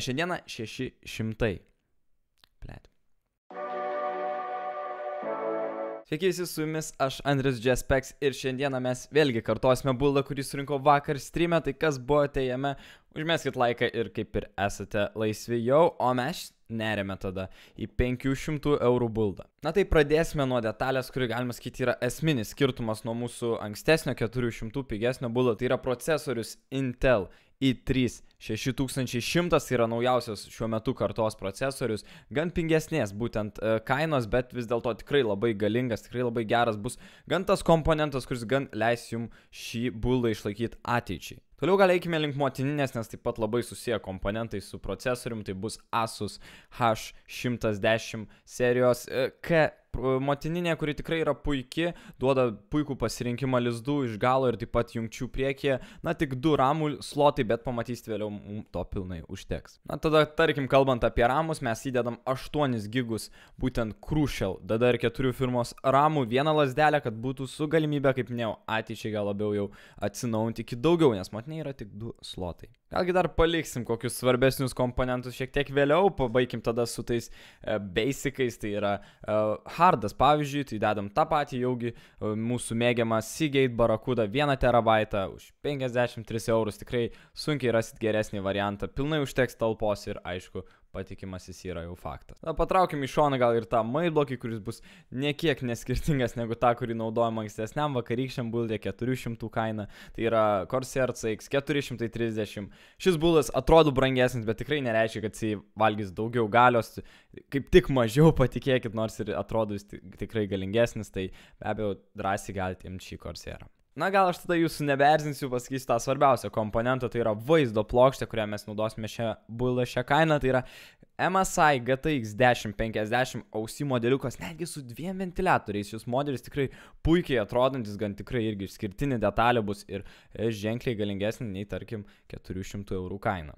Šiandieną 600. Plėt. Sveiki visi, su jumis aš Andrius Jaspeks ir šiandieną mes vėlgi kartosime buldą, kurį surinko vakar streame, tai kas buvote jame, užmeskit laiką ir kaip ir esate laisvi jau, o mes nerėme tada į 500 eurų buldą. Na tai pradėsime nuo detalės, kuri galima sakyti yra esminis skirtumas nuo mūsų ankstesnio 400 pigesnio buldo, tai yra procesorius Intel i3 6100, tai yra naujausias šiuo metu kartos procesorius, gan pingesnės būtent kainos, bet vis dėlto tikrai labai galingas, tikrai labai geras bus gan tas komponentas, kuris gan leis jums šį buldą išlaikyti ateičiai. Toliau gal eikime link motininės, nes taip pat labai susiję komponentai su procesorium, tai bus Asus H110 serijos K motininė, kuri tikrai yra puiki, duoda puikų pasirinkimą lizdų iš galo ir taip pat jungčių priekyje, na tik 2 ramų slotai, bet pamatysite vėliau, to pilnai užteks. Na tada, tarkim, kalbant apie ramus, mes įdedam 8 gigus būtent Crucial DDR4 firmos ramų, vieną lazdelę, kad būtų su galimybė, kaip minėjau, ateičiai gal labiau jau atsinaujinti iki daugiau, nes motinė yra tik 2 slotai. Galgi dar paliksim kokius svarbesnius komponentus šiek tiek vėliau, pabaigim tada su tais basicais, tai yra hardas, pavyzdžiui, tai dedam tą patį jaugi mūsų mėgiamą Seagate Barracuda 1 terabaitą už 53 eurus, tikrai sunkiai rasit geresnį variantą, pilnai užteks talpos ir aišku, patikimas jis yra jau faktas. Na, patraukim į šoną gal ir tą mailblokį, kuris bus nekiek neskirtingas negu tą, kurį naudojam ankstesniam vakarykščiam buldė, 400 kaina, tai yra Corsair CX 430. Šis buldas atrodo brangesnis, bet tikrai nereiškia, kad jis valgys daugiau galios, kaip tik mažiau patikėkit, nors ir atrodo jis tikrai galingesnis, tai be abejo drąsiai galite imti šį Corsairą. Na gal aš tada jūsų nebeerzinsiu, pasakysiu tą svarbiausią komponentą, tai yra vaizdo plokštė, kurią mes naudosime šią buldą, šią kainą, tai yra MSI GTX 1050 ausį modeliukas, netgi su 2 ventiliatoriais. Šis modelis tikrai puikiai atrodantis, gan tikrai irgi išskirtinė detalė bus ir ženkliai galingesnė nei tarkim 400 eurų kaina.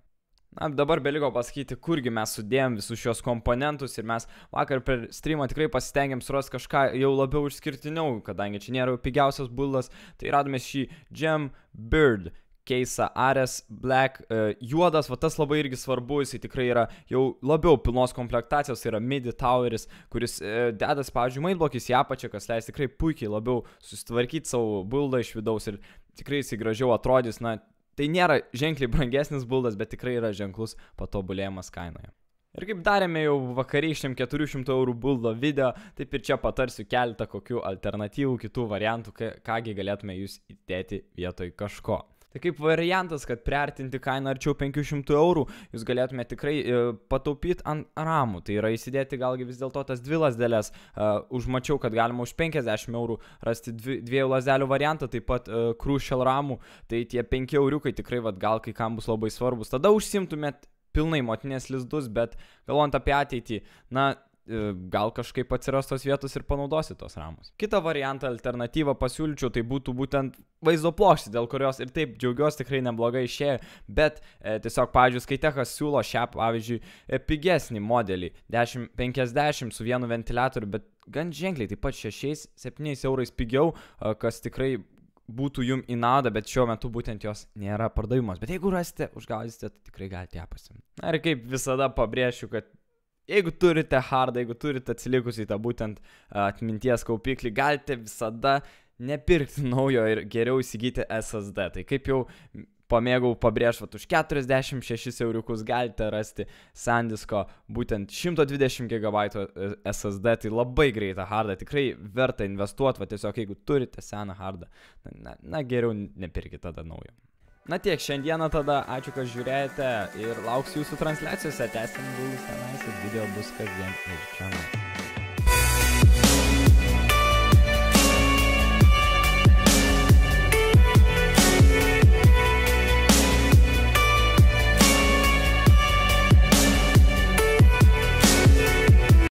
Na, dabar beliko pasakyti, kurgi mes sudėjom visus šios komponentus ir mes vakar per streamą tikrai pasistengėm surasti kažką jau labiau išskirtiniau, kadangi čia nėra pigiausias buldas, tai radome šį Gem Bird keisą Ares Black juodas, va tas labai irgi svarbu, jisai tikrai yra jau labiau pilnos komplektacijos, tai yra MIDI toweris, kuris dedas, pavyzdžiui, mailblokis į apačią, kas leis tikrai puikiai labiau susitvarkyti savo buldą iš vidaus ir tikrai jisai gražiau atrodys, na, tai nėra ženkliai brangesnis buldas, bet tikrai yra ženklus patobulėjimas kainoje. Ir kaip darėme jau vakarykščiam 400 eurų buldo video, taip ir čia patarsiu keletą kokių alternatyvų, kitų variantų, kągi galėtume jūs įdėti vietoj kažko. Tai kaip variantas, kad priartinti kainą arčiau 500 eurų, jūs galėtume tikrai pataupyti ant ramų. Tai yra įsidėti galgi vis dėlto tas 2 lazdelės. Užmačiau, kad galima už 50 eurų rasti 2 lazdelių variantą, taip pat Crucial ramų. Tai tie 5 euriukai tikrai gal kai kam bus labai svarbus. Tada užsimtumėt pilnai motinės lizdus, bet galvojant apie ateitį, na, gal kažkaip atsiras tos vietos ir panaudosi tos ramus. Kitą variantą, alternatyvą pasiūlyčiau, tai būtų būtent vaizdo plokštė, dėl kurios ir taip džiaugiuosi tikrai neblogai išėjo, bet tiesiog, pavyzdžiui, Skytechas siūlo šią, pavyzdžiui, pigesnį modelį 1050 su vienu ventiliatoriu, bet gan ženkliai, taip pat 6-7 eurais pigiau, kas tikrai būtų jum į naudą, bet šiuo metu būtent jos nėra pardavimas. Bet jeigu rasite, užgausite, tai tikrai galite ją pasimti. Na ir kaip visada pabrėšiu, kad jeigu turite hardą, jeigu turite atsilikusį tą būtent atminties kaupiklį, galite visada nepirkti naujo ir geriau įsigyti SSD. Tai kaip jau pamėgau pabrėžti, už 46 euriukus galite rasti SanDisko būtent 120 GB SSD, tai labai greitą hardą, tikrai verta investuoti, tiesiog jeigu turite seną hardą, na geriau nepirkite tada naujo. Na tiek, šiandieną tada, ačiū, kad žiūrėjote ir lauksiu jūsų transliacijose, tęsim buldus tenais ir video bus kasdien ir čia.